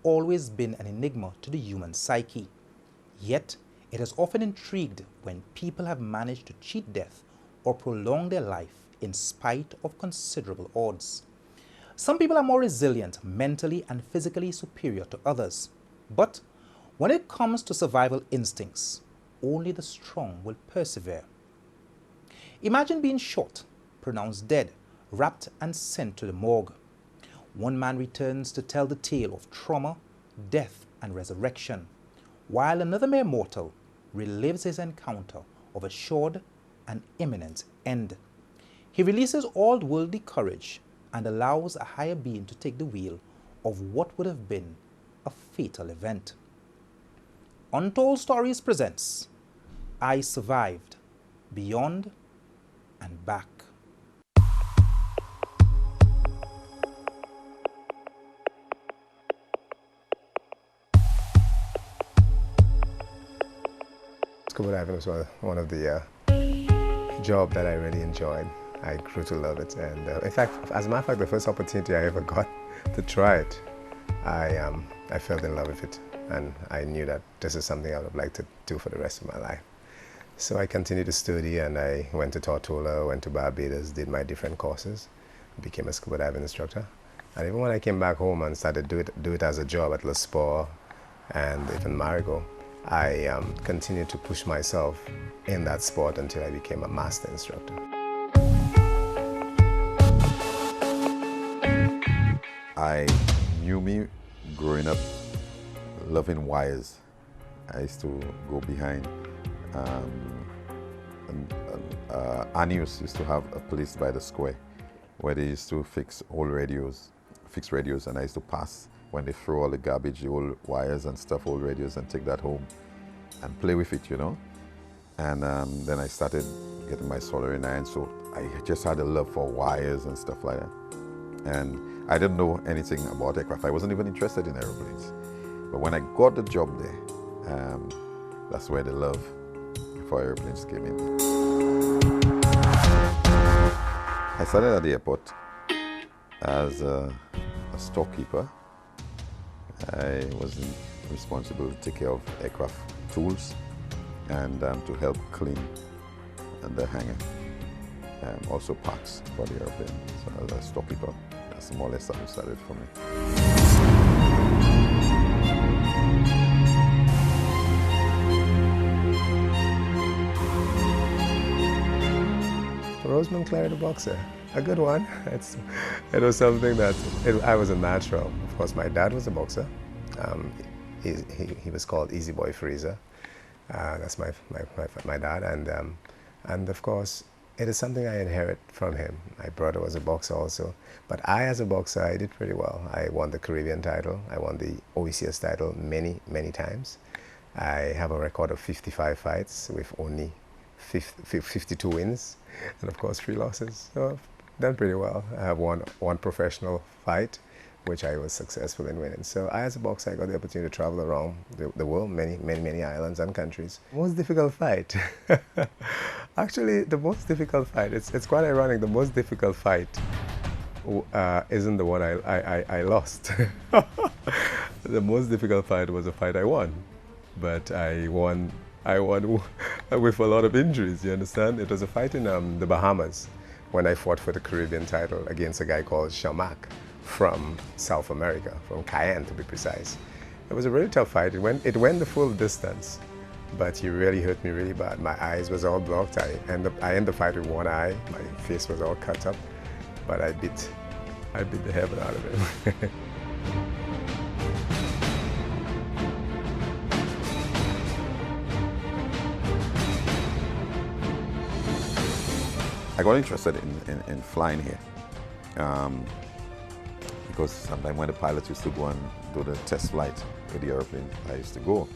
always been an enigma to the human psyche. Yet, it has often intrigued when people have managed to cheat death or prolong their life in spite of considerable odds. Some people are more resilient, mentally and physically superior to others. But when it comes to survival instincts, only the strong will persevere. Imagine being shot, pronounced dead, wrapped and sent to the morgue. One man returns to tell the tale of trauma, death and resurrection, while another mere mortal relives his encounter of assured and imminent end. He releases all worldly courage and allows a higher being to take the wheel of what would have been a fatal event. Untold Stories presents I Survived, Beyond and Back. Scuba diving was one of the job that I really enjoyed. I grew to love it, and in fact, as a matter of fact, the first opportunity I ever got to try it, I fell in love with it, and I knew that this is something I would like to do for the rest of my life. So I continued to study, and I went to Tortola, went to Barbados, did my different courses, became a scuba diving instructor. And even when I came back home and started do it as a job at Le Sport and even Marigot, I continued to push myself in that sport until I became a master instructor. I knew me growing up loving wires. I used to go behind. Anius used to have a place by the square where they used to fix old radios, and I used to pass when they throw all the garbage, the old wires and stuff, old radios, and take that home and play with it, you know. And then I started getting my soldering iron, so I just had a love for wires and stuff like that. And I didn't know anything about aircraft. I wasn't even interested in aeroplanes. But when I got the job there, that's where the love for airplanes came in. I started at the airport as a storekeeper. I was responsible to take care of aircraft tools and to help clean the hangar. Also parts for the airplane. So as a storekeeper, that's more or less how it started for me. Roseman Clary the boxer, a good one. It was something that I was a natural. Of course, my dad was a boxer. He was called Easy Boy Fraser. That's my dad, and of course, it is something I inherit from him. My brother was a boxer also, but I, as a boxer, I did pretty well. I won the Caribbean title. I won the OECS title many times. I have a record of 55 fights with only 52 wins, and of course 3 losses. So I've done pretty well. I have won one professional fight, which I was successful in winning. So I, as a boxer, I got the opportunity to travel around the world, many islands and countries. Most difficult fight? Actually, the most difficult fight, it's quite ironic, the most difficult fight isn't the one I lost. The most difficult fight was a fight I won, but I won with a lot of injuries, you understand? It was a fight in the Bahamas when I fought for the Caribbean title against a guy called Shamac from South America, from Cayenne to be precise. It was a really tough fight. It went the full distance, but he really hurt me really bad. My eyes was all blocked. I ended the fight with one eye. My face was all cut up, but I beat the heaven out of him. I got interested in flying here because sometimes when the pilots used to go and do the test flight with the airplane, I used to go.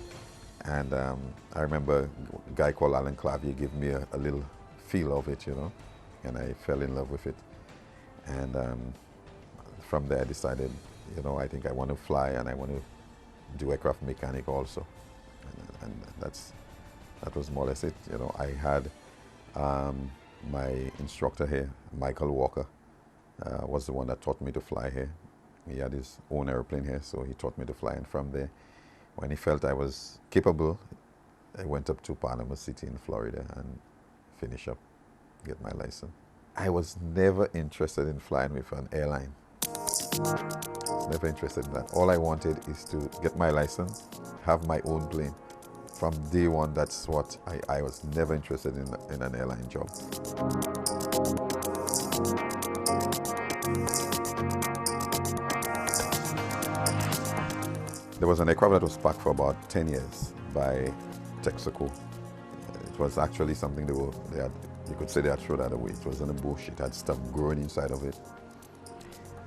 And I remember a guy called Alan Clavier gave me a little feel of it, you know, and I fell in love with it. And from there I decided, you know, I think I want to fly and I want to do aircraft mechanic also. And that was more or less it, you know. I had my instructor here, Michael Walker, was the one that taught me to fly here. He had his own airplane here, so he taught me to fly. And from there, when he felt I was capable, I went up to Panama City in Florida and finished up, get my license. I was never interested in flying with an airline. Never interested in that. All I wanted is to get my license, have my own plane. From day one, that's what I was never interested in an airline job. There was an aircraft that was parked for about 10 years by Texaco. It was actually something you could say they had thrown that away. It was in a bush, it had stuff growing inside of it.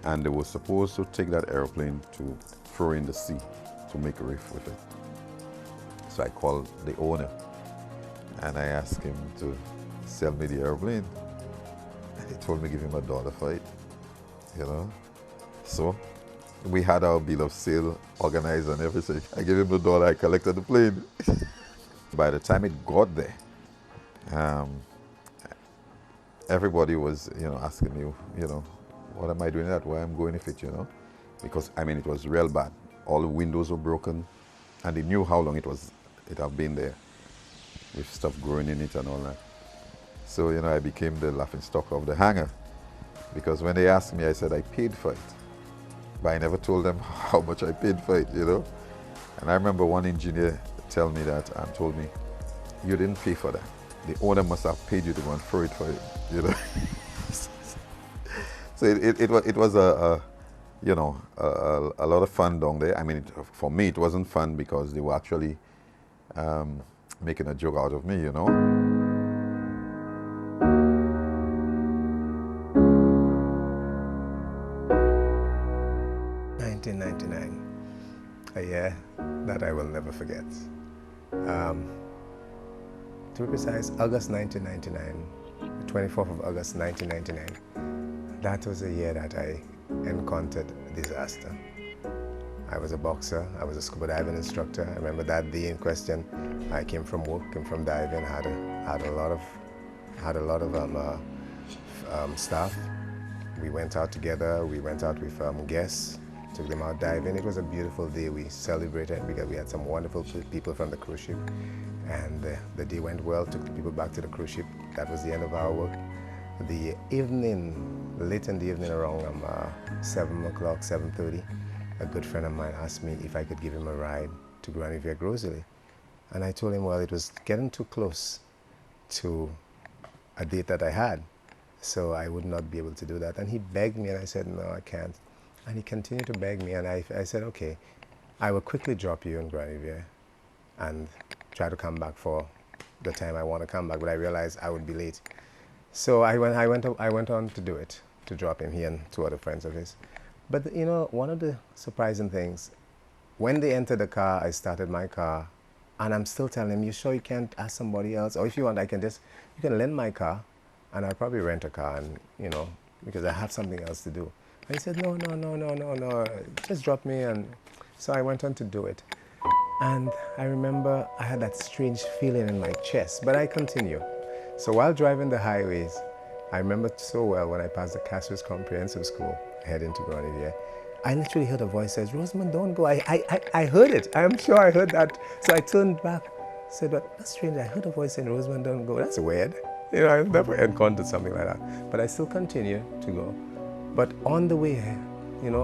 And they were supposed to take that airplane to throw in the sea to make a reef with it. So I called the owner and I asked him to sell me the airplane. And he told me give him $1 for it, you know. So we had our bill of sale organized and everything. I gave him $1, I collected the plane. By the time it got there, everybody was, asking me, what am I doing that? Why I'm going with it, Because, it was real bad. All the windows were broken, and they knew how long it had been there, with stuff growing in it and all that. So, I became the laughing stock of the hangar, because when they asked me, I said I paid for it. But I never told them how much I paid for it, And I remember one engineer tell me that and told me, you didn't pay for that. The owner must have paid you to go and throw it for it, So it was a lot of fun down there. For me, it wasn't fun because they were actually making a joke out of me, 1999, a year that I will never forget. To be precise, August 1999, the 24th of August 1999, that was a year that I encountered disaster. I was a boxer, I was a scuba diving instructor. I remember that day in question, I came from work, came from diving, had a lot of staff. We went out together, we went out with guests, took them out diving. It was a beautiful day. We celebrated because we had some wonderful people from the cruise ship. And the day went well, took the people back to the cruise ship. That was the end of our work. The evening, late in the evening, around 7 o'clock, 7:30, a good friend of mine asked me if I could give him a ride to Grand Riviere Grocery. And I told him, well, it was getting too close to a date that I had, so I would not be able to do that. And he begged me, and I said, no, I can't. And he continued to beg me, and I said, okay, I will quickly drop you in Grand Riviere and try to come back for the time I want to come back, but I realized I would be late. So I went on to do it, to drop him, he and two other friends of his. But one of the surprising things, when they entered the car, I started my car, and I'm still telling him, you sure you can't ask somebody else? Or if you want, you can lend my car, and I'll probably rent a car, and because I have something else to do. And he said, no, just drop me. And so I went on to do it. And I remember I had that strange feeling in my chest, but I continued. So while driving the highways, I remember so well when I passed the Castries Comprehensive School, heading to Grand Riviere, I literally heard a voice says, Rosamond, don't go. I heard it. I'm sure I heard that. So I turned back, said, but that's strange. I heard a voice saying, Rosamond, don't go. That's weird. I've never encountered something like that. But I still continue to go. But on the way here,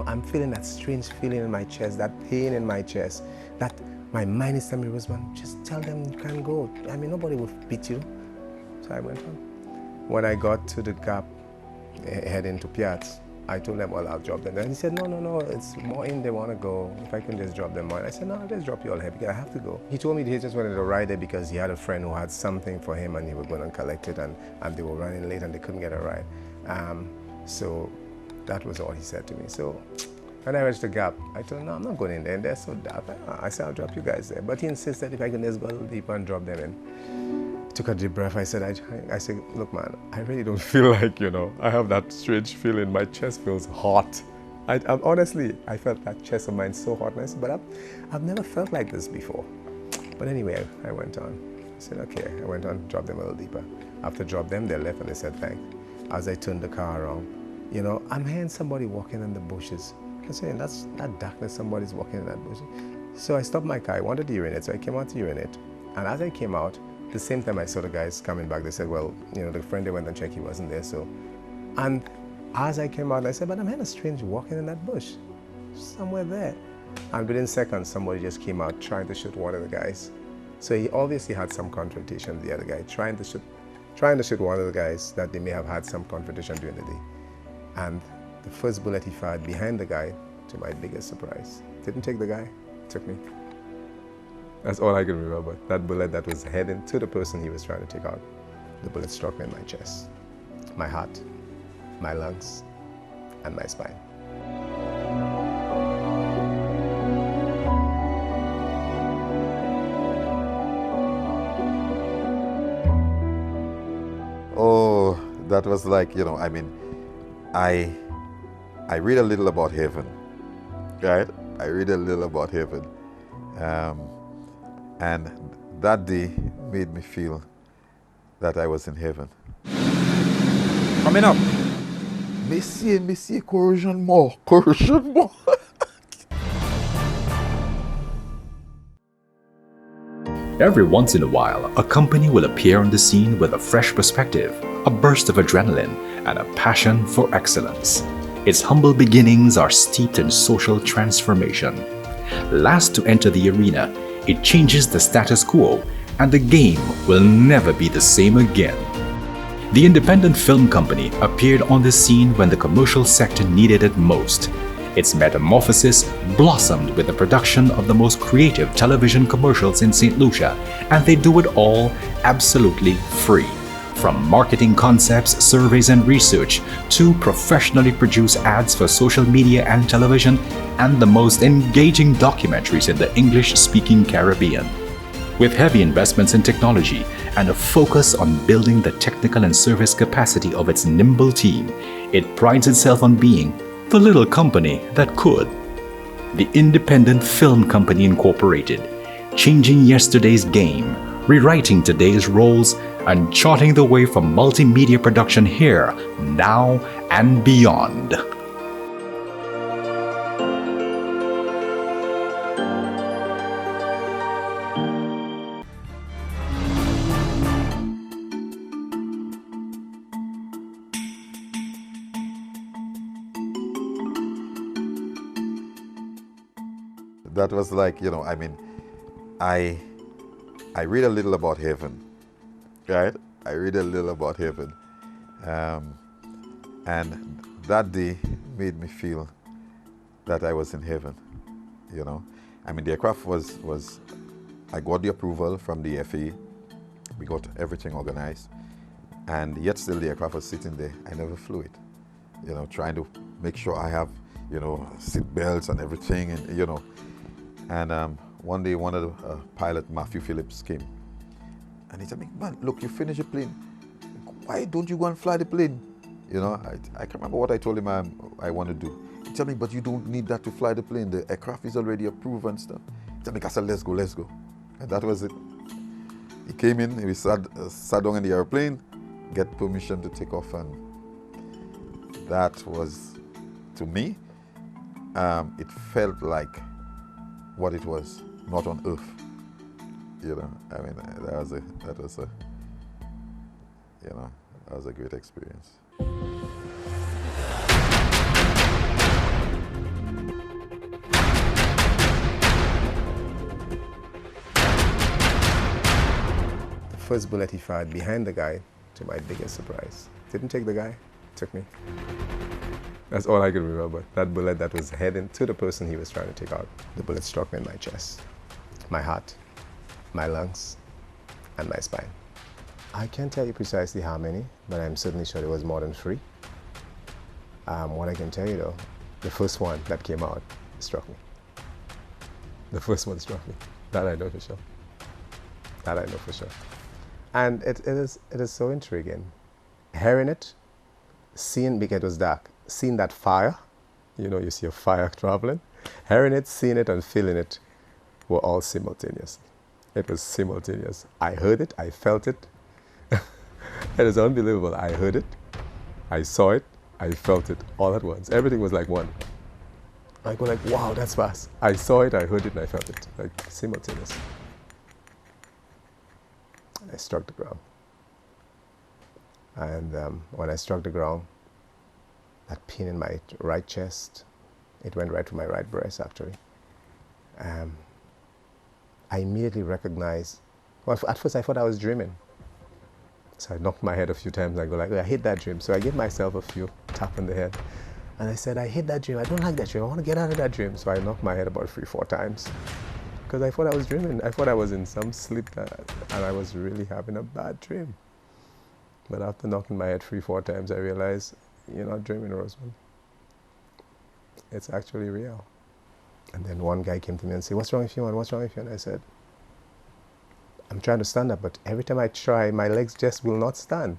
I'm feeling that strange feeling in my chest, that pain in my chest, that my mind is telling me, Rosamond, just tell them you can't go. Nobody will beat you. So I went on. When I got to the gap, heading to Piaz, I told them, well, I'll drop them. And he said, no, it's more in, they want to go. If I can just drop them on. I said, no, I'll just drop you all here because I have to go. He told me he just wanted to ride there because he had a friend who had something for him and he was going to collect it, and they were running late and they couldn't get a ride. So that was all he said to me. So when I reached the gap, I told him, no, I'm not going in there. And they're so dark. I said, I'll drop you guys there. But he insisted if I can just go a little deeper and drop them in. Took a deep breath. I said, look, man, I really don't feel like, I have that strange feeling. My chest feels hot. Honestly, I felt that chest of mine so hot. And I said, but I've never felt like this before. But anyway, I went on. I said, okay. I went on, dropped them a little deeper. After drop them, they left and they said, thanks. As I turned the car around, I'm hearing somebody walking in the bushes. I said, that's that darkness, somebody's walking in that bush. So I stopped my car. I wanted to urinate, so I came out to urinate. And as I came out, the same time I saw the guys coming back, they said, well, you know, the friend they went and checked, he wasn't there. So, and as I came out, I said, but I'm hearing a strange walking in that bush, somewhere there. And within seconds, somebody just came out trying to shoot one of the guys. So he obviously had some confrontation with the other guy, trying to shoot one of the guys that they may have had some confrontation during the day. And the first bullet he fired behind the guy, to my biggest surprise, didn't take the guy, took me. That's all I can remember. That bullet that was heading to the person he was trying to take out. The bullet struck me in my chest, my heart, my lungs, and my spine. Oh, that was like, you know, I mean, I read a little about heaven, right? I read a little about heaven. And that day made me feel that I was in heaven. Coming up. Monsieur, corrosion more. Every once in a while, a company will appear on the scene with a fresh perspective, a burst of adrenaline, and a passion for excellence. Its humble beginnings are steeped in social transformation. Last to enter the arena, it changes the status quo, and the game will never be the same again. The independent film company appeared on the scene when the commercial sector needed it most. Its metamorphosis blossomed with the production of the most creative television commercials in St. Lucia, and they do it all absolutely free. From marketing concepts, surveys and research, to professionally produced ads for social media and television, and the most engaging documentaries in the English-speaking Caribbean. With heavy investments in technology and a focus on building the technical and service capacity of its nimble team, it prides itself on being the little company that could. The Independent Film Company Incorporated, changing yesterday's game, rewriting today's roles, and charting the way for multimedia production here, now, and beyond. That was like, you know, I mean, I read a little about heaven, right? I read a little about heaven. And that day made me feel that I was in heaven, you know. I mean, the aircraft was I got the approval from the FAA. We got everything organized. And yet still the aircraft was sitting there. I never flew it, you know, trying to make sure I have, you know, seat belts and everything, and, you know. And one day, one of the pilot, Matthew Phillips, came. And he said, man, look, you finished the plane. Why don't you go and fly the plane? You know, I can't remember what I told him I want to do. He told me, but you don't need that to fly the plane. The aircraft is already approved and stuff. He told me, I said, let's go. And that was it. He came in, we sat down in the airplane, get permission to take off. And that was, to me, it felt like what it was, not on earth. You know, I mean, that was a great experience. The first bullet he fired behind the guy, to my biggest surprise, didn't take the guy, took me. That's all I can remember. That bullet that was heading to the person he was trying to take out. The bullet struck me in my chest, my heart, my lungs, and my spine. I can't tell you precisely how many, but I'm certainly sure it was more than 3. What I can tell you though, the first one that came out struck me. The first one struck me. That I know for sure. That I know for sure. And it is so intriguing. Hearing it, seeing, because it was dark, seeing that fire, you know, you see a fire traveling, hearing it, seeing it, and feeling it were all simultaneous. It was simultaneous. I heard it, I felt it. It is unbelievable. I heard it, I saw it, I felt it all at once. Everything was like one. I go like, wow, that's fast. I saw it, I heard it, and I felt it, like simultaneous. I struck the ground. And when I struck the ground, that pain in my right chest, it went right to my right breast, actually. I immediately recognized, well, at first I thought I was dreaming. So I knocked my head a few times and I go like, I hate that dream. So I gave myself a few tap on the head. And I said, I hate that dream. I don't like that dream. I want to get out of that dream. So I knocked my head about 3-4 times. Because I thought I was dreaming. I thought I was in some sleep and I was really having a bad dream. But after knocking my head 3-4 times, I realized, you're not dreaming, Rosemond. It's actually real. And then one guy came to me and said, what's wrong with you, man? What's wrong with you? And I said, I'm trying to stand up, but every time I try, my legs just will not stand.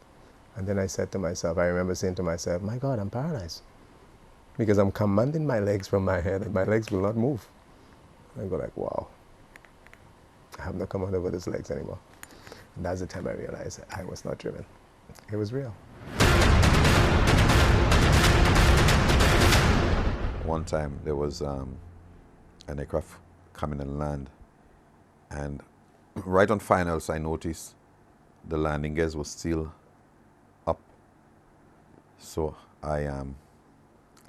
And then I said to myself, I remember saying to myself, my God, I'm paralyzed. Because I'm commanding my legs from my head and my legs will not move. And I go like, wow, I have no command over these legs anymore. And that's the time I realized I was not dreaming. It was real. One time there was an aircraft coming and land, and right on finals I noticed the landing gears was still up. So I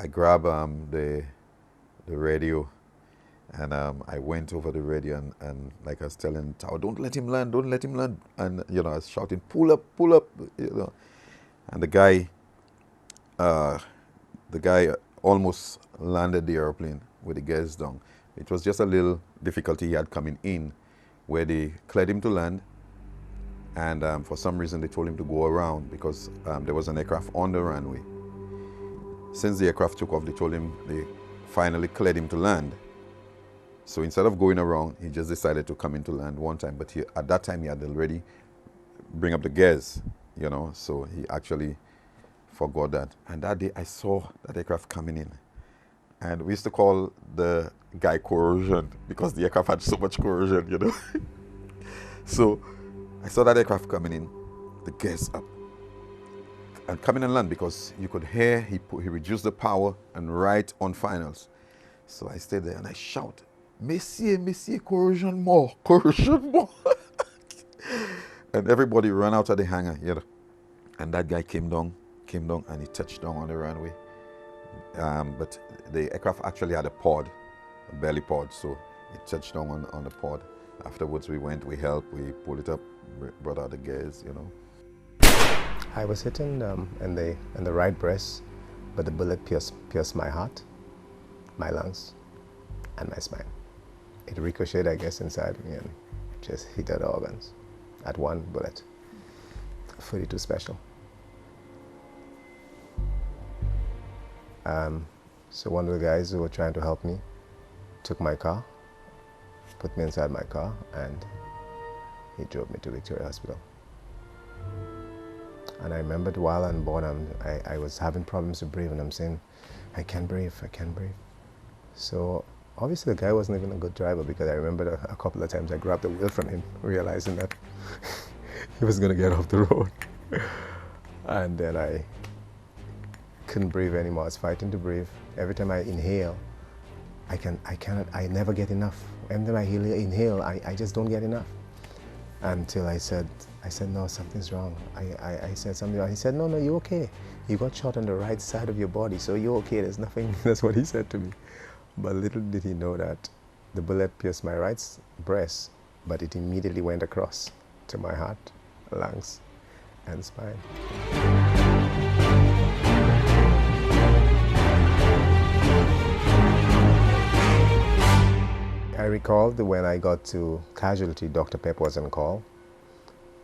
grabbed the radio, and I went over the radio and like I was telling Tao, don't let him land, don't let him land. And you know, I was shouting, pull up, you know. And the guy almost landed the airplane with the gears down. It was just a little difficulty he had coming in, where they cleared him to land, and for some reason they told him to go around because there was an aircraft on the runway. Since the aircraft took off, they told him they finally cleared him to land. So instead of going around, he just decided to come in to land one time. But at that time, he had already bring up the gears, you know, so he actually forgot that. And that day, I saw that aircraft coming in. And we used to call the guy corrosion because the aircraft had so much corrosion, you know. So I saw that aircraft coming in, the gears up, and coming and land because you could hear he reduced the power and right on finals. So I stayed there and I shout, Messieurs, corrosion more. And everybody ran out of the hangar, you know. And that guy came down and he touched down on the runway. But the aircraft actually had a belly pod, so it touched down on the pod. Afterwards we helped, we pulled it up, brought out the gears, you know. I was hitting in the right breast, but the bullet pierced my heart, my lungs, and my spine. It ricocheted, I guess, inside me and just hit the organs at one bullet. 42 special. So one of the guys who were trying to help me took my car, put me inside my car, and he drove me to Victoria Hospital. And I remembered while on board, I was having problems to breathe, and I'm saying, I can't breathe. So obviously the guy wasn't even a good driver, because I remember a couple of times I grabbed the wheel from him, realizing that he was going to get off the road. And then I couldn't breathe anymore. I was fighting to breathe. Every time I inhale, I never get enough. Every time I inhale, I just don't get enough. Until I said, no, something's wrong. I said something wrong. He said, no, you're okay. You got shot on the right side of your body, so you're okay, there's nothing. That's what he said to me. But little did he know that the bullet pierced my right breast, but it immediately went across to my heart, lungs, and spine. I recall that when I got to casualty, Dr. Pep was on call.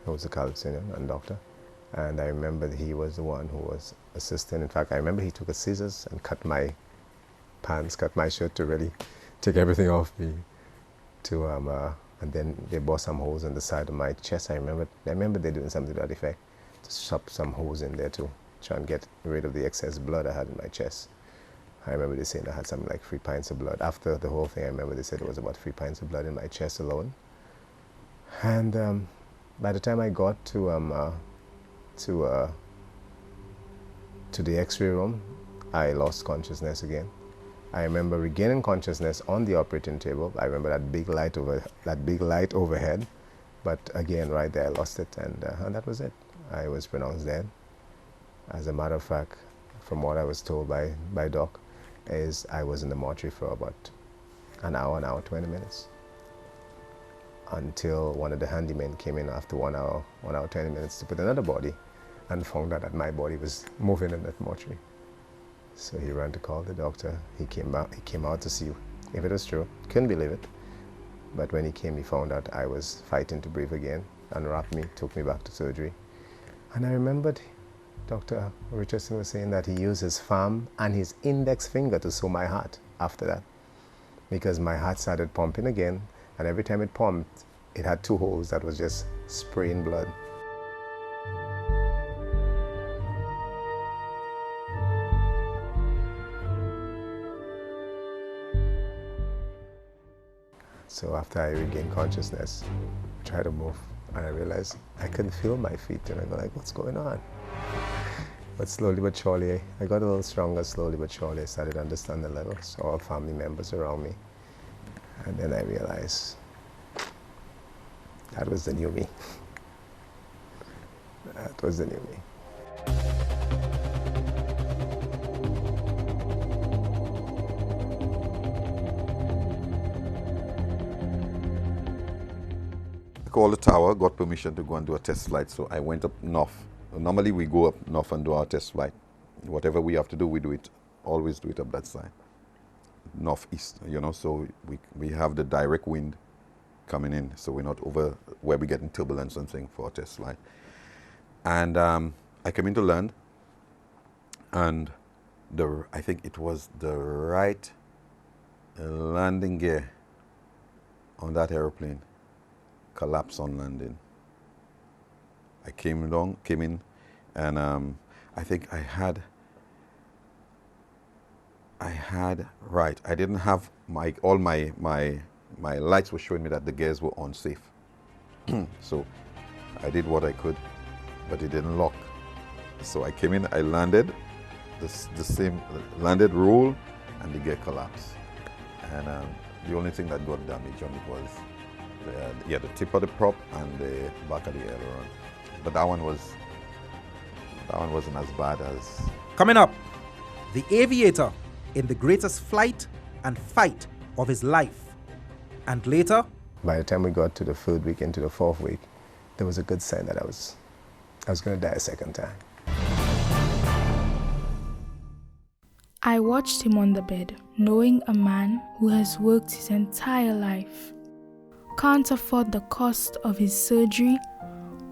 He was a Calypsonian and doctor. And I remember that he was the one who was assisting. In fact, I remember he took a scissors and cut my pants, cut my shirt to really take everything off me. And then they bore some holes in the side of my chest. I remember they doing something to that effect, to shove some holes in there to try and get rid of the excess blood I had in my chest. I remember they saying I had something like 3 pints of blood. After the whole thing, I remember they said it was about 3 pints of blood in my chest alone. And by the time I got to the X-ray room, I lost consciousness again. I remember regaining consciousness on the operating table. I remember that big light overhead, but again, right there, I lost it, and that was it. I was pronounced dead. As a matter of fact, from what I was told by Doc, is I was in the mortuary for about an hour, 20 minutes, until one of the handymen came in after 1 hour, 20 minutes to put another body, and found out that my body was moving in that mortuary. So he ran to call the doctor. He came out to see if it was true. Couldn't believe it. But when he came, he found out I was fighting to breathe again, unwrapped me, took me back to surgery. And I remembered Dr. Richardson was saying that he used his thumb and his index finger to sew my heart after that, because my heart started pumping again, and every time it pumped, it had 2 holes that was just spraying blood. So after I regained consciousness, I tried to move, and I realized I couldn't feel my feet, and I go like, what's going on? But slowly but surely, I got a little stronger. Slowly but surely, I started to understand the levels, all family members around me. And then I realized that was the new me. That was the new me. I called the tower, got permission to go and do a test flight, so I went up north. Normally we go up north and do our test flight. Whatever we have to do, we do it, always do it up that side. Northeast, you know, so we have the direct wind coming in, so we're not over where we're getting turbulence and thing for a test flight. And I came into land, and I think it was the right landing gear on that airplane collapsed on landing. I came in, and I think I didn't have all my lights were showing me that the gears were unsafe. So I did what I could, but it didn't lock. So I came in, I landed, landed, roll, and the gear collapsed. And the only thing that got damaged on it was the tip of the prop and the back of the aileron. But that one wasn't as bad as... Coming up, the aviator in the greatest flight and fight of his life. And later, by the time we got to the 3rd week into the 4th week, there was a good sign that I was going to die a second time. I watched him on the bed, knowing a man who has worked his entire life, can't afford the cost of his surgery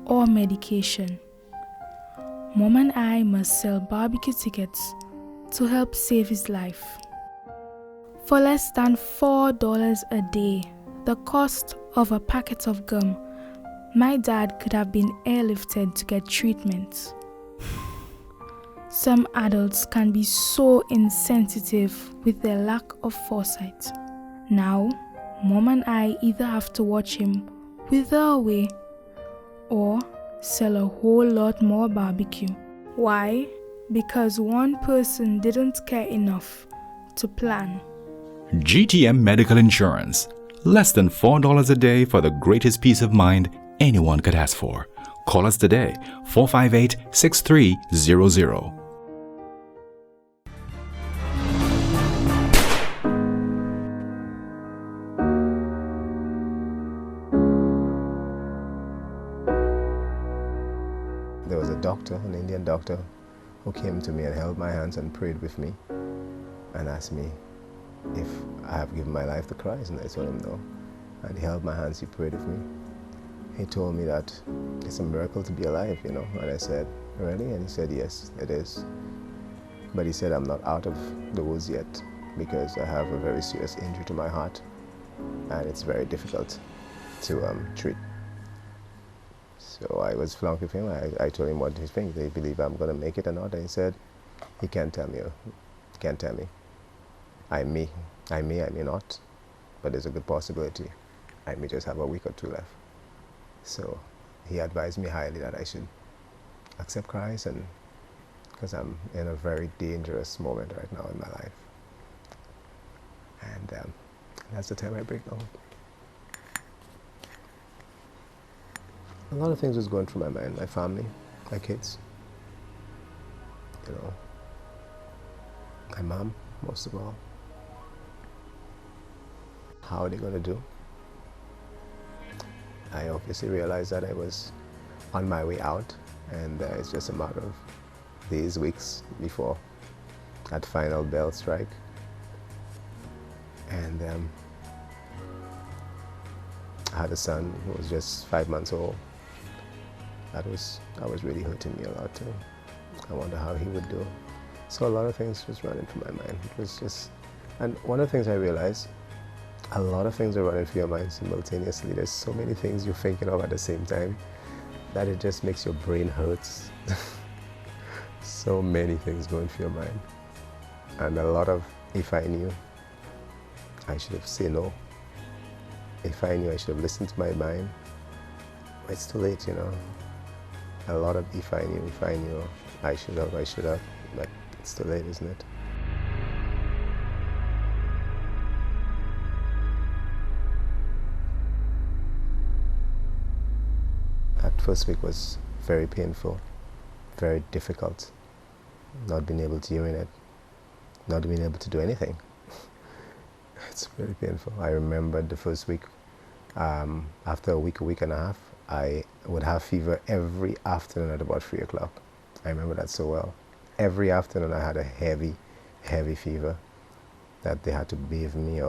or medication. Mom and I must sell barbecue tickets to help save his life. For less than $4 a day, the cost of a packet of gum, my dad could have been airlifted to get treatment. Some adults can be so insensitive with their lack of foresight. Now, Mom and I either have to watch him wither away or sell a whole lot more barbecue. Why? Because one person didn't care enough to plan. GTM Medical Insurance. Less than $4 a day for the greatest peace of mind anyone could ask for. Call us today, 458-6300. There was a doctor, an Indian doctor, who came to me and held my hands and prayed with me and asked me if I have given my life to Christ, and I told him no. And he held my hands, he prayed with me. He told me that it's a miracle to be alive, you know, and I said, really? And he said, yes, it is. But he said, I'm not out of the woods yet because I have a very serious injury to my heart and it's very difficult to treat. So I was flunk with him. I told him what he thinks. They believe I'm going to make it or not. And he said, he can't tell me. He can't tell me. I may, I may not, but there's a good possibility I may just have a week or 2 left. So he advised me highly that I should accept Christ, and because I'm in a very dangerous moment right now in my life. And that's the time I break down. A lot of things was going through my mind, my family, my kids, you know, my mom, most of all. How are they going to do? I obviously realized that I was on my way out, and it's just a matter of days, weeks before that final bell strike. And I had a son who was just 5 months old. That was really hurting me a lot too. I wonder how he would do. So a lot of things was running through my mind. It was just, and one of the things I realized, a lot of things are running through your mind simultaneously. There's so many things you're thinking of at the same time that it just makes your brain hurts. So many things going through your mind. And a lot of, if I knew, I should have said no. If I knew, I should have listened to my mind. But it's too late, you know. A lot of if I knew, I should have, but it's too late, isn't it? That first week was very painful, very difficult. Not being able to urinate, not being able to do anything. It's very painful. I remember the first week, after a week and a half, I would have fever every afternoon at about 3 o'clock. I remember that so well. Every afternoon I had a heavy, heavy fever that they had to bathe me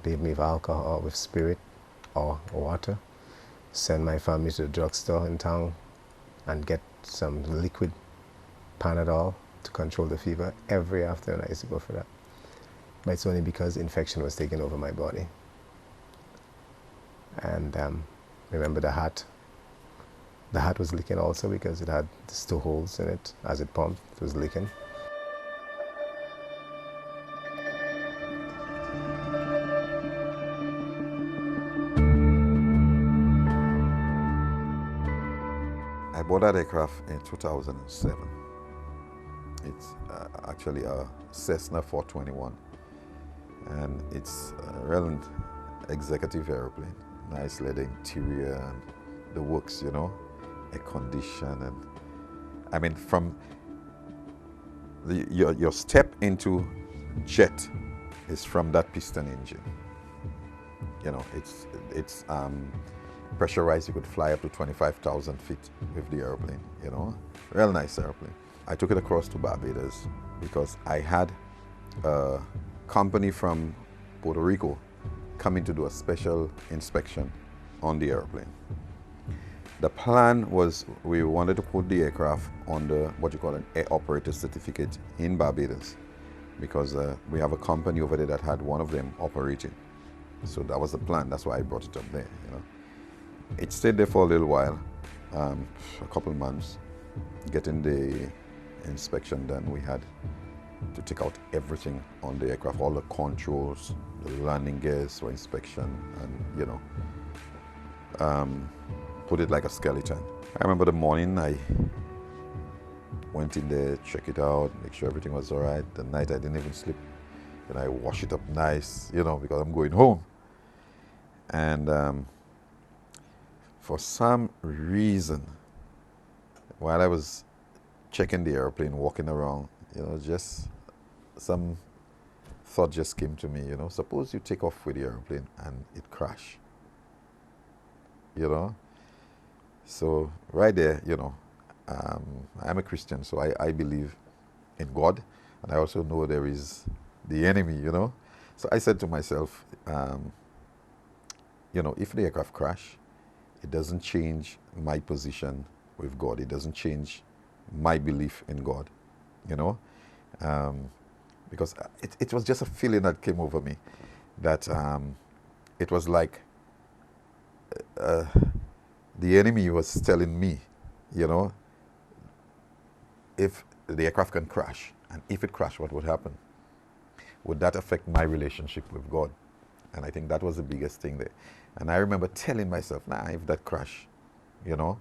with alcohol or with spirit or water. Send my family to the drugstore in town and get some liquid Panadol to control the fever. Every afternoon I used to go for that. But it's only because infection was taking over my body. And remember the hat. The hat was leaking also because it had these 2 holes in it. As it pumped, it was leaking. I bought that aircraft in 2007. It's actually a Cessna 421. And it's a real executive airplane. Nice leather interior and the works, you know, air condition, and I mean, from your step into jet is from that piston engine. You know, it's pressurized. You could fly up to 25,000 feet with the airplane. You know, real nice airplane. I took it across to Barbados because I had a company from Puerto Rico coming to do a special inspection on the airplane. The plan was we wanted to put the aircraft on the what you call an air operator certificate in Barbados because we have a company over there that had one of them operating. So that was the plan. That's why I brought it up there. You know, it stayed there for a little while, a couple of months, getting the inspection done. We had to take out everything on the aircraft, all the controls, the landing gears for inspection, and you know, put it like a skeleton. I remember the morning I went in there, check it out, make sure everything was all right. The night I didn't even sleep, and I wash it up nice, you know, because I'm going home. And for some reason, while I was checking the airplane, walking around, you know, just some thought just came to me, you know, suppose you take off with the airplane and it crash, you know. So right there, you know, I'm a Christian, so I believe in God, and I also know there is the enemy, you know. So I said to myself, you know, if the aircraft crash, it doesn't change my position with God. It doesn't change my belief in God, you know. Because it was just a feeling that came over me that it was like the enemy was telling me, you know, if the aircraft can crash, and if it crashed, what would happen? Would that affect my relationship with God? And I think that was the biggest thing there. And I remember telling myself, nah, if that crash, you know,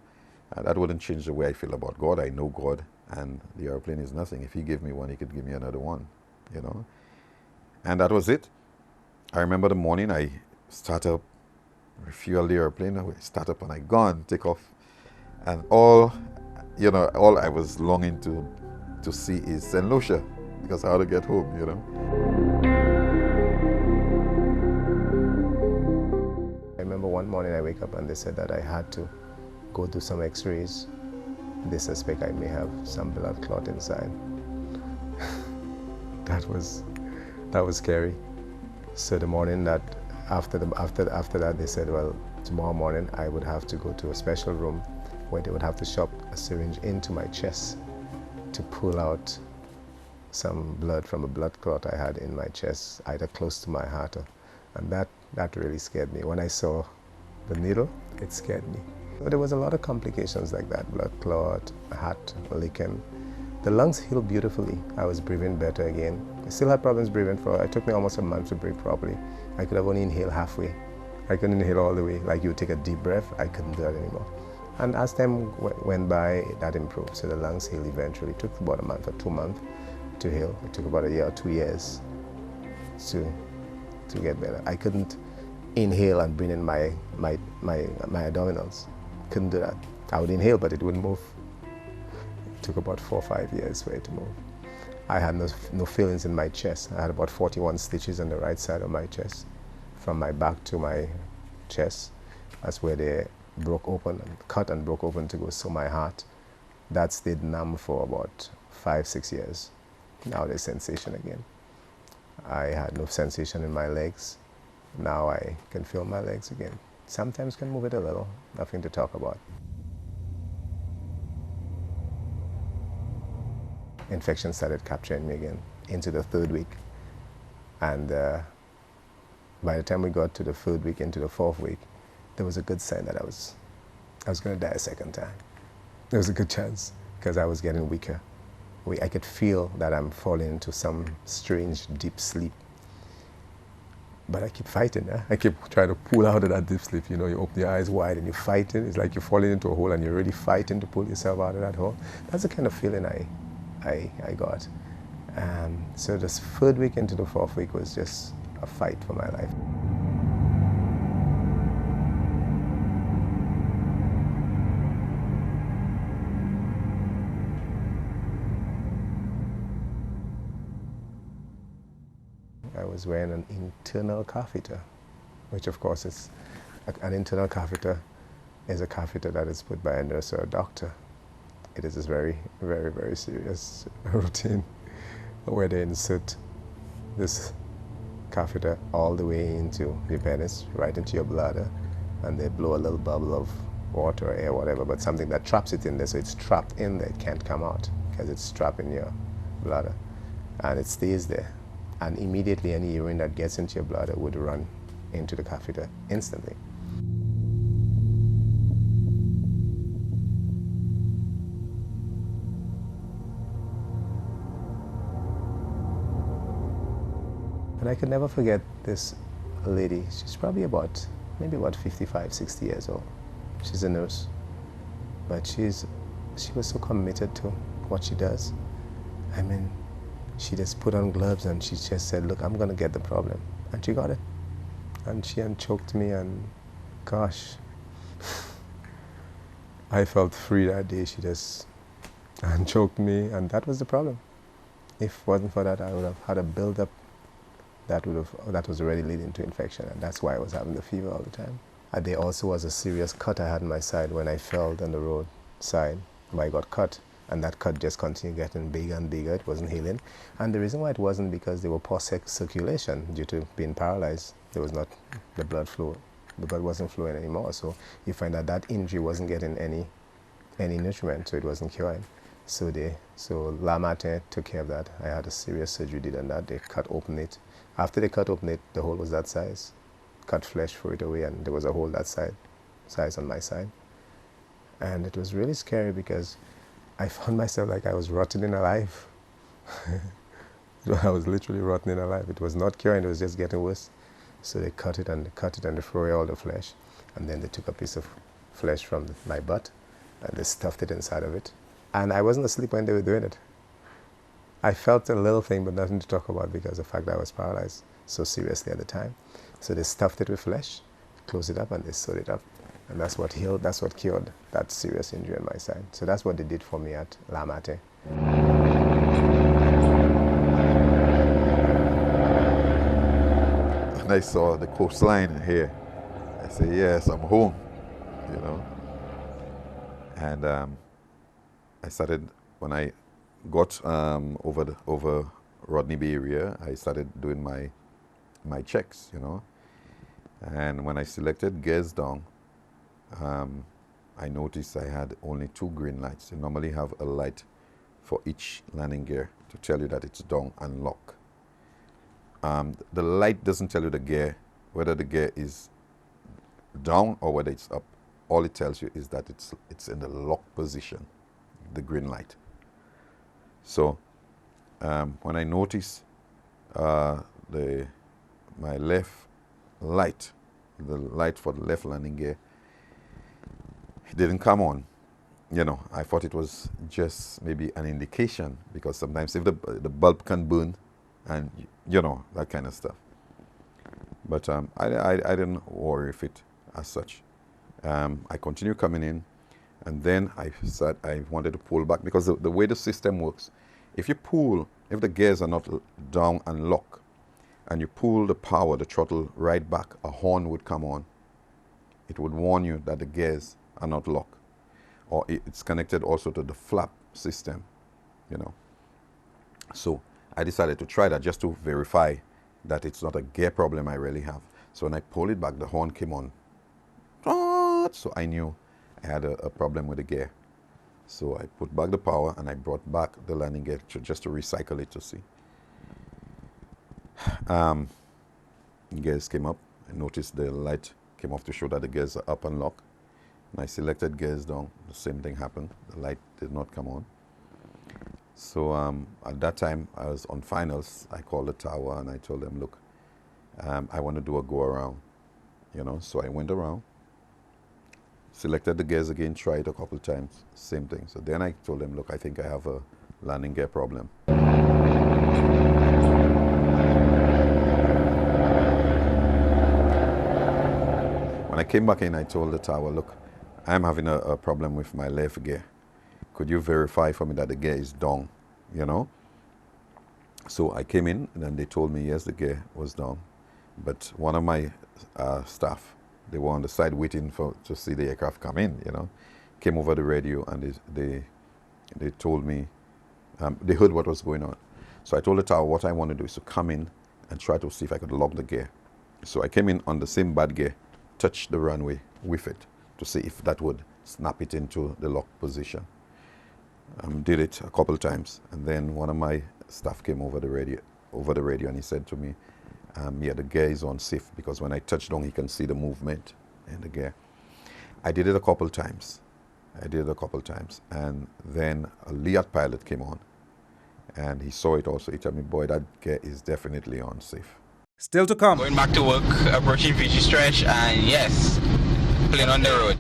that wouldn't change the way I feel about God. I know God, and the airplane is nothing. If He gave me one, He could give me another one, you know. And that was it. I remember the morning I start up, refuel the airplane, I start up and I gone, take off. And all I was longing to see is St. Lucia, because I had to get home. I remember one morning I wake up and they said that I had to go do some x-rays. They suspect I may have some blood clot inside. That was scary. So the morning that after that they said, well, tomorrow morning I would have to go to a special room where they would have to shove a syringe into my chest to pull out some blood from a blood clot I had in my chest, either close to my heart and that really scared me. When I saw the needle, it scared me. But there was a lot of complications like that, blood clot, heart leaking. The lungs healed beautifully. I was breathing better again. I still had problems breathing it took me almost a month to breathe properly. I could have only inhaled halfway. I couldn't inhale all the way. Like you take a deep breath, I couldn't do that anymore. And as time went by, that improved. So the lungs healed eventually. It took about a month or 2 months to heal. It took about a year or 2 years to get better. I couldn't inhale and bring in my abdominals. Couldn't do that. I would inhale, but it wouldn't move. It took about 4 or 5 years for it to move. I had no feelings in my chest. I had about 41 stitches on the right side of my chest, from my back to my chest. That's where they broke open and cut and broke open to go sew my heart. That stayed numb for about 5-6 years. Now there's sensation again. I had no sensation in my legs. Now I can feel my legs again. Sometimes can move it a little, nothing to talk about. Infection started capturing me again into the 3rd week. And by the time we got to the 3rd week into the 4th week, there was a good sign that I was going to die a second time. There was a good chance because I was getting weaker. I could feel that I'm falling into some strange deep sleep. But I keep fighting. I keep trying to pull out of that deep sleep. You open your eyes wide and you're fighting. It's like you're falling into a hole and you're really fighting to pull yourself out of that hole. That's the kind of feeling I got. So this 3rd week into the 4th week was just a fight for my life. I was wearing an internal catheter, which of course is an internal catheter is a catheter that is put by a nurse or a doctor. It is a very, very, very serious routine where they insert this catheter all the way into your penis, right into your bladder, and they blow a little bubble of water or air, whatever, but something that traps it in there, so it's trapped in there, it can't come out because it's trapped in your bladder, and it stays there. And immediately any urine that gets into your bladder would run into the catheter instantly. And I could never forget this lady. She's probably maybe about 55, 60 years old. She's a nurse, but she was so committed to what she does. I mean, she just put on gloves and she just said, look, I'm going to get the problem. And she got it. And she unchoked me, and gosh, I felt free that day. She just unchoked me, and that was the problem. If it wasn't for that, I would have had a build-up that was already leading to infection, and that's why I was having the fever all the time. And there also was a serious cut I had on my side when I fell down the road side, where I got cut. And that cut just continued getting bigger and bigger. It wasn't healing. And the reason why it wasn't because there was poor circulation due to being paralyzed. There was not the blood flow. The blood wasn't flowing anymore. So you find that injury wasn't getting any nutriment, so it wasn't curing. So La Martinique took care of that. I had a serious surgery did on that. They cut open it. After they cut open it, the hole was that size. Cut flesh, threw it away, and there was a hole that size on my side. And it was really scary because I found myself like I was rotting alive. I was literally rotting alive. It was not curing, it was just getting worse. So they cut it and they threw away all the flesh. And then they took a piece of flesh from my butt and they stuffed it inside of it. And I wasn't asleep when they were doing it. I felt a little thing, but nothing to talk about because of the fact that I was paralyzed. so seriously at the time. So they stuffed it with flesh, closed it up, and they sewed it up. And that's what healed, that's what cured that serious injury on my side. So that's what they did for me at La Mate. And I saw the coastline here. I said, yes, I'm home, you know. And I started, when I got over Rodney Bay area, I started doing my checks, you know. And when I selected gears down, I noticed I had only 2 green lights. You normally have a light for each landing gear to tell you that it's down and lock. The light doesn't tell you the gear, whether the gear is down or whether it's up. All it tells you is that it's in the lock position, the green light. So when I noticed my left light, the light for the left landing gear, it didn't come on. You know, I thought it was just maybe an indication, because sometimes if the bulb can burn, and you know, that kind of stuff. But I didn't worry with it as such. I continued coming in, and then I wanted to pull back, because the way the system works, if the gears are not down and lock, and you pull the throttle right back, a horn would come on. It would warn you that the gears are not locked. Or it's connected also to the flap system, you know. So I decided to try that just to verify that it's not a gear problem I really have. So when I pulled it back, the horn came on. So I knew I had a problem with the gear. So I put back the power and I brought back the landing gear just to recycle it to see. Gears came up. I noticed the light came off to show that the gears are up and locked. And I selected gears down. The same thing happened. The light did not come on. So at that time, I was on finals. I called the tower and I told them, look, I want to do a go around, you know. So I went around, selected the gears again, tried a couple times, same thing. So then I told them, look, I think I have a landing gear problem. When I came back in, I told the tower, look, I'm having a problem with my left gear. Could you verify for me that the gear is down, you know? So I came in, and then they told me, yes, the gear was down. But one of my staff, they were on the side waiting to see the aircraft come in, you know, came over the radio, and they told me, they heard what was going on. So I told the tower, what I want to do is to come in and try to see if I could lock the gear. So I came in on the same bad gear, touched the runway with it to see if that would snap it into the lock position. Did it a couple times, and then one of my staff came over the radio, and he said to me, yeah, the gear is unsafe, because when I touch down, he can see the movement in the gear. I did it a couple times. And then a Liat pilot came on, and he saw it also. He told me, boy, that gear is definitely unsafe. Still to come. Going back to work, approaching VG stretch, and yes, plane on the road.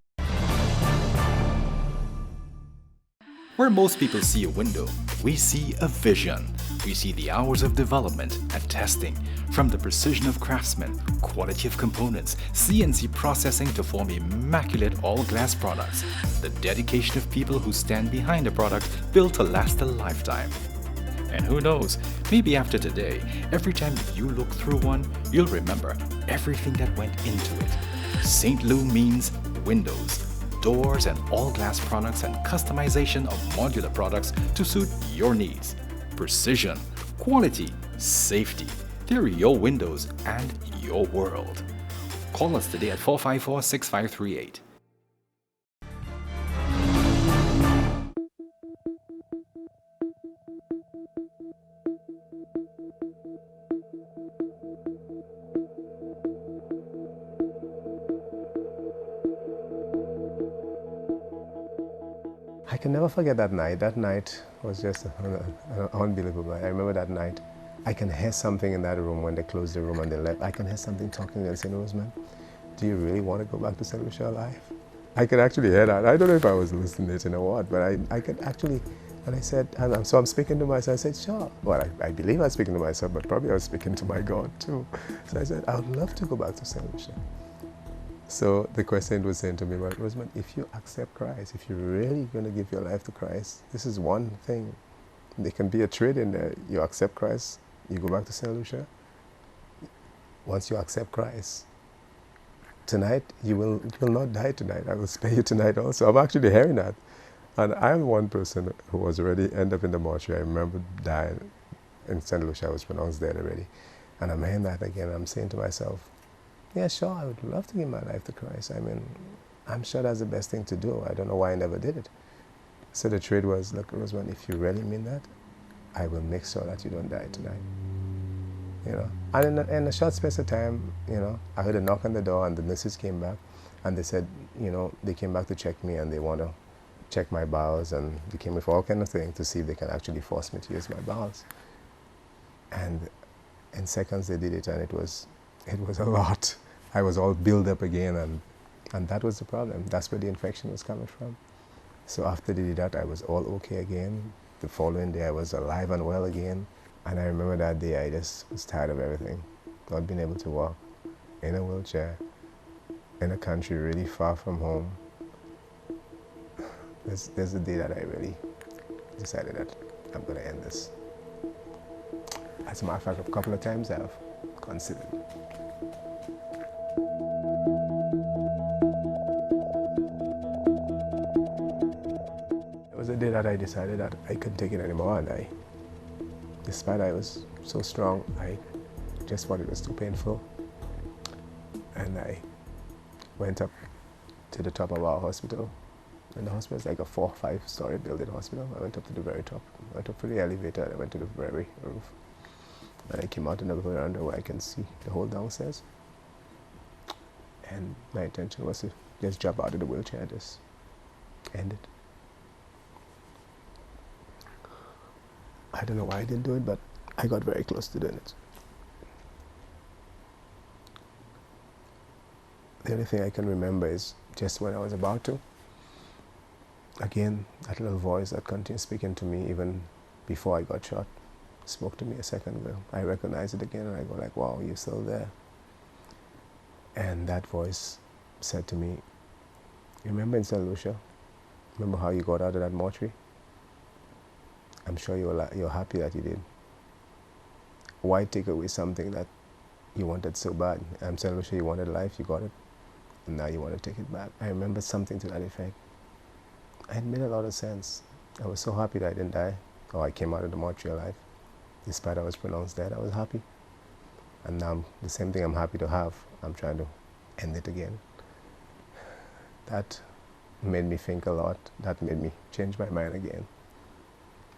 Where most people see a window, we see a vision. We see the hours of development and testing, from the precision of craftsmen, quality of components, CNC processing to form immaculate all-glass products, the dedication of people who stand behind a product built to last a lifetime. And who knows, maybe after today, every time you look through one, you'll remember everything that went into it. St. Lou means windows, doors, and all-glass products, and customization of modular products to suit your needs. Precision, quality, safety. They're your windows and your world. Call us today at 454-6538. I can never forget that night. That night was just unbelievable. I remember that night. I can hear something in that room when they closed the room and they left. I can hear something talking and saying, Roseman, do you really want to go back to St. Lucia alive? I could actually hear that. I don't know if I was listening or what, but I could actually And I said, and so I'm speaking to myself. I said, sure. Well, I believe I'm speaking to myself, but probably I was speaking to my God too. So I said, I would love to go back to St. Lucia. So the question was saying to me, well, Rosamond, if you accept Christ, if you're really going to give your life to Christ, this is one thing. There can be a trade in there. You accept Christ, you go back to St. Lucia. Once you accept Christ, tonight, you will not die tonight. I will spare you tonight also. I'm actually hearing that. And I'm one person who was already ended up in the mortuary. I remember dying in St. Lucia. I was pronounced dead already. And I'm hearing that again. I'm saying to myself, yeah, sure, I would love to give my life to Christ. I mean, I'm sure that's the best thing to do. I don't know why I never did it. So the trade was, look, Rosamond, if you really mean that, I will make sure that you don't die tonight. You know, and in a short space of time, you know, I heard a knock on the door and the nurses came back and they said, you know, they came back to check me and they want to check my bowels, and they came with all kind of things to see if they can actually force me to use my bowels. And in seconds they did it, and it was a lot. I was all built up again, and that was the problem. That's where the infection was coming from. So after they did that, I was all okay again. The following day I was alive and well again. And I remember that day I just was tired of everything. Not being able to walk, in a wheelchair, in a country really far from home. There's the day that I really decided that I'm going to end this. As a matter of fact, a couple of times I've considered. It was the day that I decided that I couldn't take it anymore, and despite I was so strong, I just thought it was too painful. And I went up to the top of our hospital. And the hospital is like a 4 or 5 story building hospital. I went up to the very top. I went up to the elevator and I went to the very roof. And I came out in the veranda where I can see the whole downstairs. And my intention was to just jump out of the wheelchair and just end it. I don't know why I didn't do it, but I got very close to doing it. The only thing I can remember is just when I was about to, again, that little voice that continued speaking to me even before I got shot spoke to me a second ago. I recognized it again and I go like, wow, you're still there. And that voice said to me, remember in St. Lucia? Remember how you got out of that mortuary? I'm sure you're happy that you did. Why take away something that you wanted so bad? I'm St. Lucia, you wanted life, you got it. And now you want to take it back. I remember something to that effect. It made a lot of sense. I was so happy that I didn't die, or I came out of the mortuary alive. Despite I was pronounced dead, I was happy. And now the same thing I'm happy to have, I'm trying to end it again. That made me think a lot. That made me change my mind again.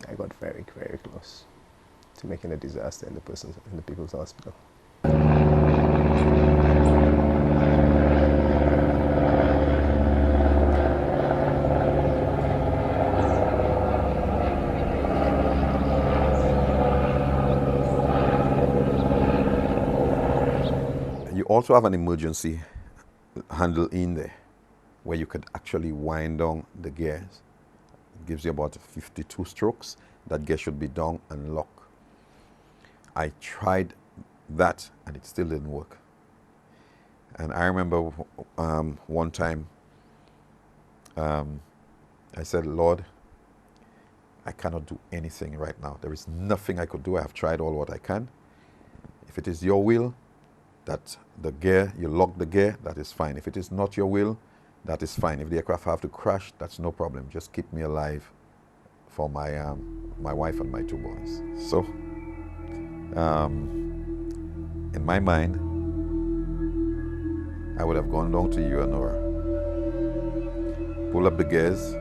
I got very, very close to making a disaster in the people's hospital. You also have an emergency handle in there where you could actually wind down the gears. It gives you about 52 strokes. That gear should be down and lock. I tried that and it still didn't work. And I remember one time I said, Lord, I cannot do anything right now. There is nothing I could do. I have tried all what I can. If it is your will, that the gear, you lock the gear, that is fine. If it is not your will, that is fine. If the aircraft have to crash, that's no problem. Just keep me alive for my my wife and my 2 boys. So, in my mind, I would have gone down to you and Nora, pull up the gears,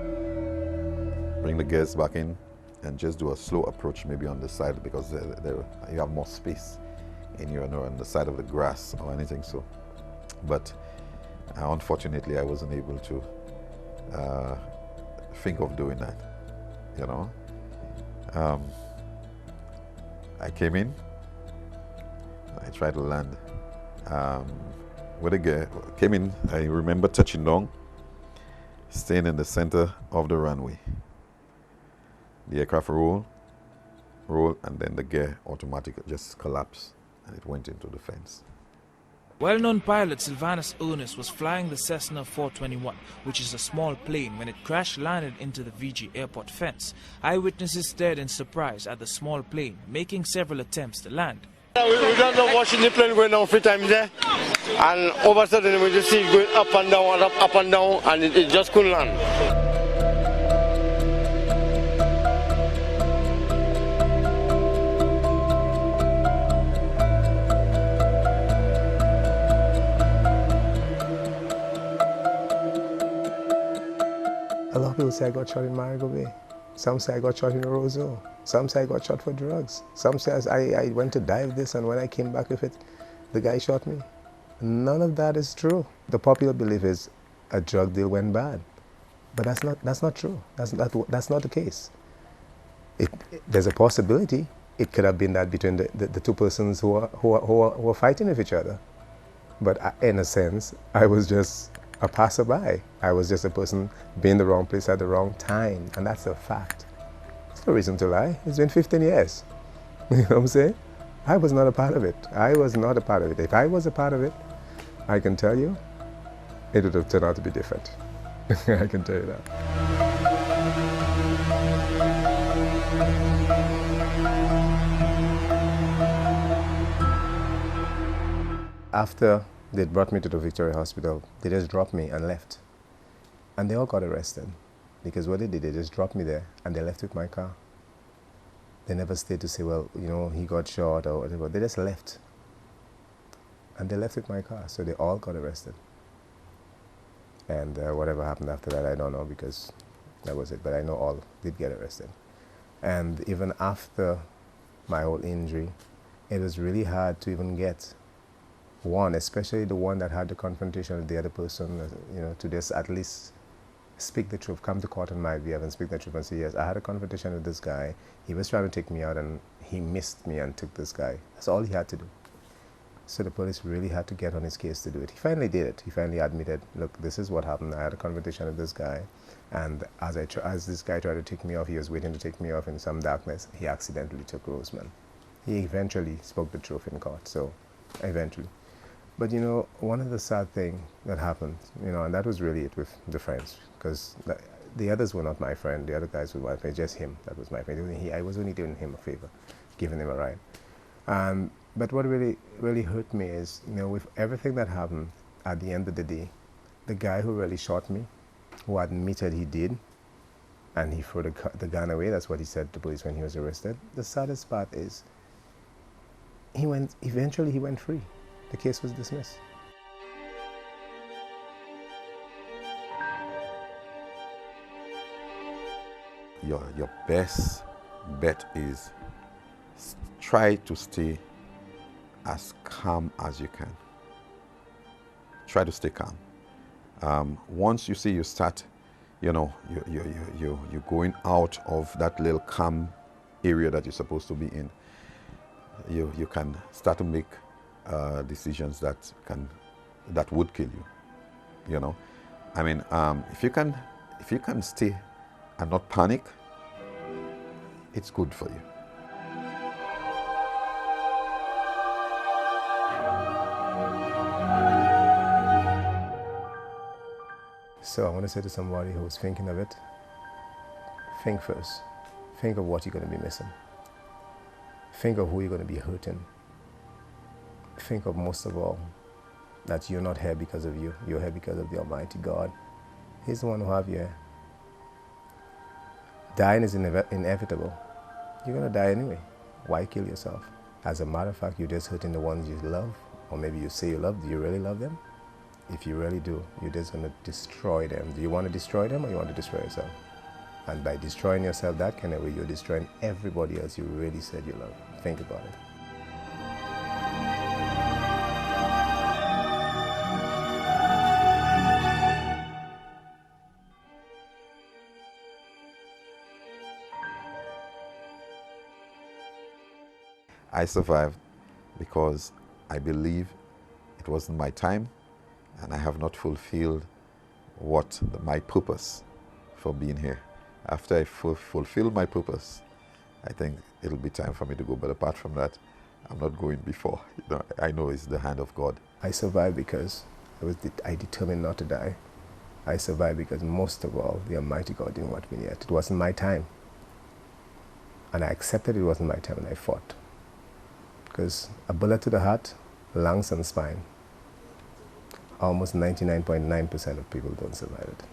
bring the gears back in, and just do a slow approach maybe on the side, because you have more space in your or on the side of the grass or anything. So, but unfortunately I wasn't able to think of doing that, you know. I came in, I tried to land with a gear, came in, I remember touching down, staying in the center of the runway. The aircraft roll, and then the gear automatically just collapsed and it went into the fence. Well-known pilot Sylvanus Ernest was flying the Cessna 421, which is a small plane, when it crash-landed into the VG airport fence. Eyewitnesses stared in surprise at the small plane, making several attempts to land. We don't know watching the plane going down 3 times there, and all of a sudden we just see it going up and down, up and down, and it just couldn't land. A lot of people say I got shot in Marigot Bay. Some say I got shot in Roseau. Some say I got shot for drugs. Some say I went to dive this and when I came back with it, the guy shot me. None of that is true. The popular belief is a drug deal went bad. But that's not true. That's not the case. There's a possibility it could have been that between the two persons who are fighting with each other. But in a sense, I was just a passerby. I was just a person being in the wrong place at the wrong time, and that's a fact. There's no reason to lie. It's been 15 years. You know what I'm saying? I was not a part of it. I was not a part of it. If I was a part of it, I can tell you, it would have turned out to be different. I can tell you that. After they brought me to the Victoria Hospital, they just dropped me and left. And they all got arrested because what they did, they just dropped me there and they left with my car. They never stayed to say, well, you know, he got shot or whatever. They just left. And they left with my car, so they all got arrested. And whatever happened after that, I don't know because that was it. But I know all did get arrested. And even after my whole injury, it was really hard to even get one, especially the one that had the confrontation with the other person, you know, to just at least speak the truth, come to court on my behalf and speak the truth and say, yes, I had a confrontation with this guy. He was trying to take me out and he missed me and took this guy. That's all he had to do. So the police really had to get on his case to do it. He finally did it. He finally admitted, look, this is what happened. I had a confrontation with this guy. And as this guy tried to take me off, he was waiting to take me off in some darkness. He accidentally took Roseman. He eventually spoke the truth in court, so eventually. But you know, one of the sad things that happened, you know, and that was really it with the friends, because the others were not my friend. The other guys were my friend, just him. That was my friend. I was only doing him a favor, giving him a ride. But what really hurt me is, you know, with everything that happened, at the end of the day, the guy who really shot me, who admitted he did, and he threw the gun away, that's what he said to police when he was arrested. The saddest part is, eventually he went free. The case was dismissed. Your best bet is try to stay as calm as you can. Try to stay calm. Once you see you start, you know, you're going out of that little calm area that you're supposed to be in, you can start to make decisions that would kill you. You know, I mean, if you can stay and not panic, it's good for you. So I want to say to somebody who's thinking of it, think first. Think of what you're going to be missing. Think of who you're going to be hurting. Think of, most of all, that you're not here because of you. You're here because of the Almighty God. He's the one who have you here. Dying is inevitable. You're going to die anyway. Why kill yourself? As a matter of fact, you're just hurting the ones you love. Or maybe you say you love. Do you really love them? If you really do, you're just going to destroy them. Do you want to destroy them or you want to destroy yourself? And by destroying yourself that kind of way, you're destroying everybody else you really said you love. Think about it. I survived because I believe it wasn't my time and I have not fulfilled my purpose for being here. after I fulfill my purpose, I think it'll be time for me to go. But apart from that, I'm not going before. You know, I know it's the hand of God. I survived because I determined not to die. I survived because most of all, the Almighty God didn't want me yet. It wasn't my time. And I accepted it wasn't my time, and I fought. Because a bullet to the heart, lungs and spine, almost 99.9% of people don't survive it.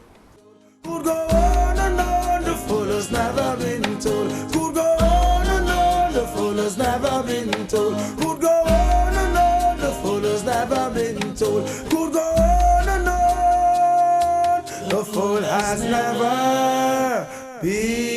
Could go on and on, the fool has never been told. Could go on and on, the fool has never been told. Could go on and on, the fool has never been told. Could go on and on, the fool has never been